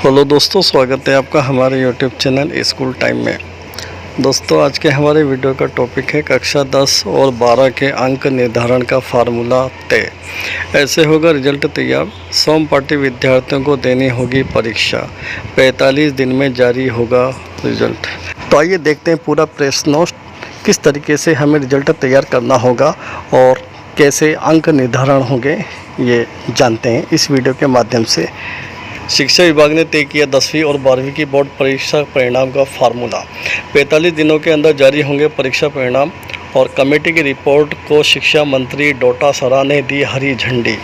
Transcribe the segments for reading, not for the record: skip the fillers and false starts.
Hello दोस्तों, स्वागत है आपका हमारे यूट्यूब चैनल स्कूल टाइम में। दोस्तों, आज के हमारे वीडियो का टॉपिक है कक्षा 10 और 12 के अंक निर्धारण का फार्मूला तय। ऐसे होगा रिजल्ट तैयार, सोम पार्टी विद्यार्थियों को देनी होगी परीक्षा, 45 दिन में जारी होगा रिजल्ट। तो आइए देखते हैं पूरा प्रेस नोट किस तरीके से हमें रिजल्ट तैयार करना होगा और कैसे अंक निर्धारण होंगे, ये जानते हैं इस वीडियो के माध्यम से। शिक्षा विभाग ने तय किया 10वीं और 12वीं की बोर्ड परीक्षा परिणाम का फार्मूला। 45 दिनों के अंदर जारी होंगे परीक्षा परिणाम और कमेटी की रिपोर्ट को शिक्षा मंत्री डोटासरा ने दी हरी झंडी।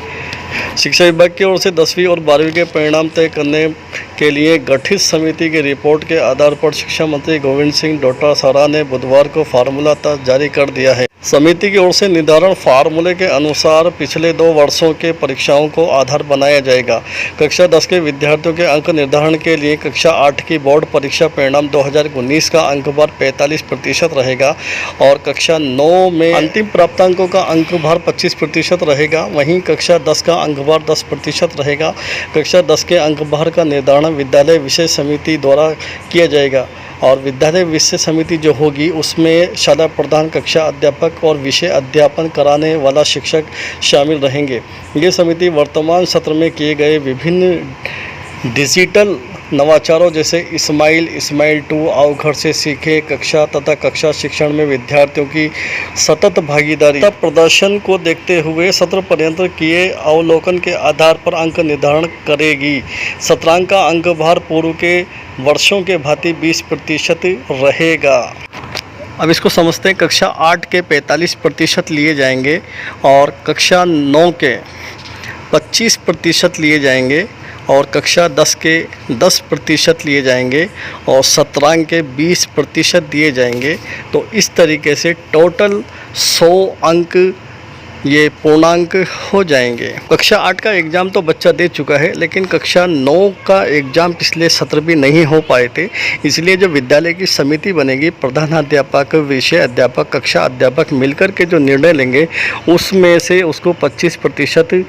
शिक्षा विभाग की ओर से 10वीं और 12वीं के परिणाम तय करने के लिए गठित समिति की रिपोर्ट के आधार पर शिक्षा मंत्री गोविंद सिंह डोटासरा ने बुधवार को फार्मूला जारी कर दिया है। समिति की ओर से निर्धारण फार्मूले के अनुसार पिछले 2 वर्षों के परीक्षाओं को आधार बनाया जाएगा। कक्षा 10 के विद्यार्थियों के अंक निर्धारण के लिए कक्षा 8 की बोर्ड परीक्षा परिणाम 2019 का अंक भार 45% रहेगा और कक्षा 9 में अंतिम प्राप्तांकों का अंक भार 25% रहेगा। वहीं कक्षा 10 का अंक भार 10% रहेगा। कक्षा 10 के अंक भार का निर्धारण विद्यालय विषय समिति द्वारा किया जाएगा और विद्यालय विषय समिति जो होगी उसमें शाला प्रधान, कक्षा अध्यापक और विषय अध्यापन कराने वाला शिक्षक शामिल रहेंगे। ये समिति वर्तमान सत्र में किए गए विभिन्न डिजिटल नवाचारों जैसे इस्माइल 2, आओ घर से सीखे कक्षा तथा कक्षा शिक्षण में विद्यार्थियों की सतत भागीदारी तथा प्रदर्शन को देखते हुए सत्र पर्यंत किए अवलोकन के आधार पर अंक निर्धारण करेगी। सत्रांक का अंक भार पूर्व के वर्षों के भांति 20% रहेगा। अब इसको समझते हैं। कक्षा 8 के 45% लिए जाएंगे और कक्षा 9 के 25% लिए जाएंगे और कक्षा 10 के 10% लिए जाएंगे और सत्रांक के 20% दिए जाएंगे। तो इस तरीके से टोटल 100 अंक ये पूर्णांक हो जाएंगे। कक्षा 8 का एग्ज़ाम तो बच्चा दे चुका है, लेकिन कक्षा 9 का एग्ज़ाम पिछले सत्र भी नहीं हो पाए थे। इसलिए जो विद्यालय की समिति बनेगी, प्रधानाध्यापक, विषय अध्यापक, कक्षा अध्यापक मिलकर के जो निर्णय लेंगे उसमें से उसको 25%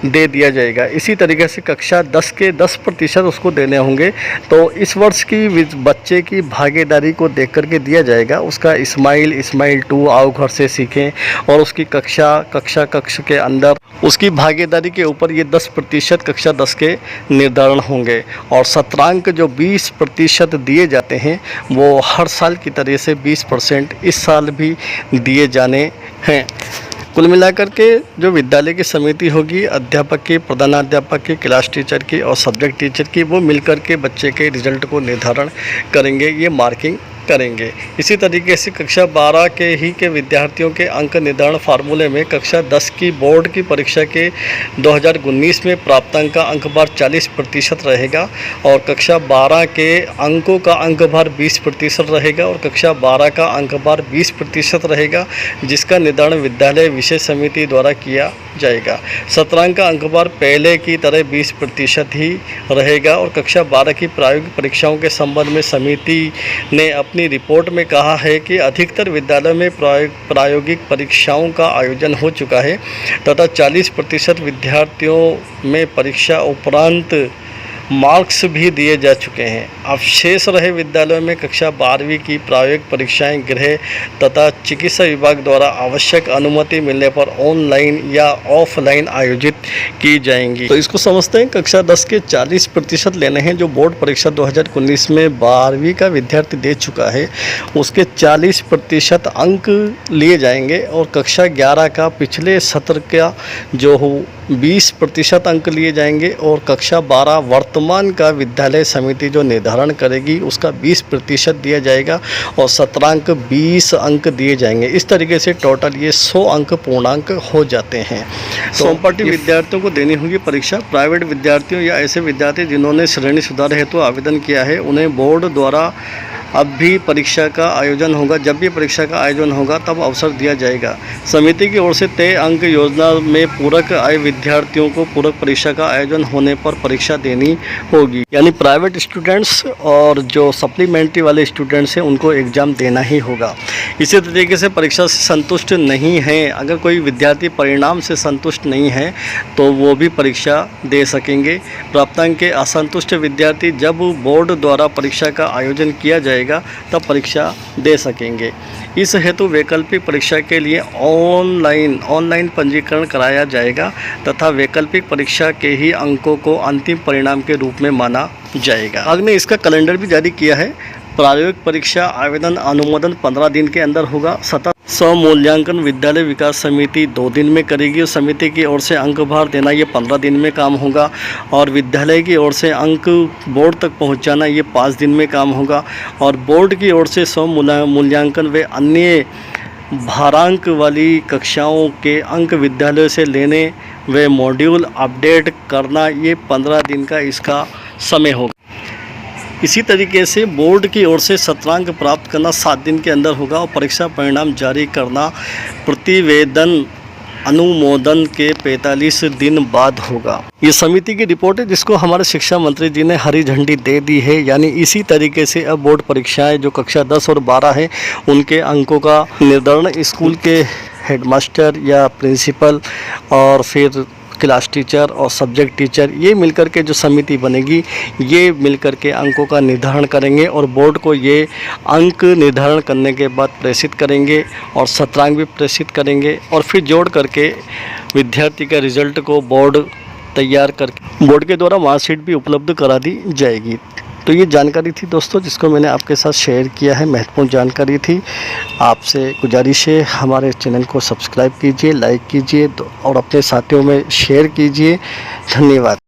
दे दिया जाएगा। इसी तरीके से कक्षा 10 के 10% उसको देने होंगे। तो इस वर्ष की बच्चे की भागीदारी को देख करके दिया जाएगा। उसका इस्माइल 2, आओ घर से सीखें और उसकी कक्षा के अंदर उसकी भागीदारी के ऊपर ये 10% कक्षा 10 के निर्धारण होंगे और सत्रांक जो 20% दिए जाते हैं वो हर साल की तरह से 20% इस साल भी दिए जाने हैं। कुल मिलाकर के जो विद्यालय की समिति होगी, अध्यापक की, प्रधानाध्यापक की, क्लास टीचर की और सब्जेक्ट टीचर की, वो मिलकर के बच्चे के रिजल्ट को निर्धारण करेंगे, ये मार्किंग करेंगे। इसी तरीके से कक्षा 12 के विद्यार्थियों के अंक निर्धारण फार्मूले में कक्षा 10 की बोर्ड की परीक्षा के 2019 में प्राप्तांक का अंक भार 40% रहेगा और कक्षा 12 के अंकों का अंक भार 20% रहेगा और कक्षा 12 का अंक भार 20% रहेगा, जिसका निर्धारण विद्यालय विषय समिति द्वारा किया जाएगा। सत्रांक का अंक भार पहले की तरह 20% ही रहेगा और कक्षा 12 की प्रायोगिक परीक्षाओं के संबंध में समिति ने अपनी रिपोर्ट में कहा है कि अधिकतर विद्यालयों में प्रायोगिक परीक्षाओं का आयोजन हो चुका है तथा 40% विद्यार्थियों में परीक्षा उपरांत मार्क्स भी दिए जा चुके हैं। अब शेष रहे विद्यालयों में कक्षा 12वीं की प्रायोगिक परीक्षाएं गृह तथा चिकित्सा विभाग द्वारा आवश्यक अनुमति मिलने पर ऑनलाइन या ऑफलाइन आयोजित की जाएंगी। तो इसको समझते हैं। कक्षा 10 के 40% लेने हैं जो बोर्ड परीक्षा 2019 में 12वीं का विद्यार्थी दे चुका है, उसके 40% अंक लिए जाएंगे और कक्षा 11 का पिछले सत्र का जो हो 20% अंक लिए जाएंगे और कक्षा 12 वर्तमान का विद्यालय समिति जो निर्धारण करेगी उसका 20% दिया जाएगा और सत्रांक 20 अंक दिए जाएंगे। इस तरीके से टोटल ये 100 अंक पूर्णांक हो जाते हैं। सोम पार्टी विद्यार्थियों को देनी होगी परीक्षा। प्राइवेट विद्यार्थियों या ऐसे विद्यार्थी जिन्होंने श्रेणी सुधार हेतु आवेदन किया है, उन्हें बोर्ड द्वारा अब भी परीक्षा का आयोजन होगा, जब भी परीक्षा का आयोजन होगा तब अवसर दिया जाएगा। समिति की ओर से तय अंक योजना में पूरक आए विद्यार्थियों को पूरक परीक्षा का आयोजन होने पर परीक्षा देनी होगी। यानी प्राइवेट स्टूडेंट्स और जो सप्लीमेंट्री वाले स्टूडेंट्स हैं उनको एग्ज़ाम देना ही होगा। इसी तरीके से परीक्षा से संतुष्ट नहीं हैं, अगर कोई विद्यार्थी परिणाम से संतुष्ट नहीं है तो वो भी परीक्षा दे सकेंगे। प्राप्तांक के असंतुष्ट विद्यार्थी जब बोर्ड द्वारा परीक्षा का आयोजन किया जाएगा तब परीक्षा दे सकेंगे। इस हेतु वैकल्पिक परीक्षा के लिए ऑनलाइन पंजीकरण कराया जाएगा तथा वैकल्पिक परीक्षा के ही अंकों को अंतिम परिणाम के रूप में माना जाएगा। आगे ने इसका कैलेंडर भी जारी किया है। प्रायोगिक परीक्षा आवेदन अनुमोदन 15 दिन के अंदर होगा। सतत स्वमूल्यांकन विद्यालय विकास समिति 2 दिन में करेगी और समिति की ओर से अंक भार देना ये 15 दिन में काम होगा और विद्यालय की ओर से अंक बोर्ड तक पहुंचाना ये 5 दिन में काम होगा और बोर्ड की ओर से स्वमूल्यांकन व अन्य भारांक वाली कक्षाओं के अंक विद्यालय से लेने व मॉड्यूल अपडेट करना ये 15 दिन का इसका समय होगा। इसी तरीके से बोर्ड की ओर से सत्रांक प्राप्त करना 7 दिन के अंदर होगा और परीक्षा परिणाम जारी करना प्रतिवेदन अनुमोदन के 45 दिन बाद होगा। ये समिति की रिपोर्ट है जिसको हमारे शिक्षा मंत्री जी ने हरी झंडी दे दी है। यानी इसी तरीके से अब बोर्ड परीक्षाएं जो कक्षा 10 और 12 है उनके अंकों का निर्धारण स्कूल के हेडमास्टर या प्रिंसिपल और फिर क्लास टीचर और सब्जेक्ट टीचर ये मिलकर के जो समिति बनेगी ये मिलकर के अंकों का निर्धारण करेंगे और बोर्ड को ये अंक निर्धारण करने के बाद प्रेषित करेंगे और सत्रांक भी प्रेषित करेंगे और फिर जोड़ करके विद्यार्थी का रिजल्ट को बोर्ड तैयार करके बोर्ड के द्वारा मार्कशीट भी उपलब्ध करा दी जाएगी। तो ये जानकारी थी दोस्तों जिसको मैंने आपके साथ शेयर किया है, महत्वपूर्ण जानकारी थी। आपसे गुजारिश है हमारे चैनल को सब्सक्राइब कीजिए, लाइक कीजिए और अपने साथियों में शेयर कीजिए। धन्यवाद।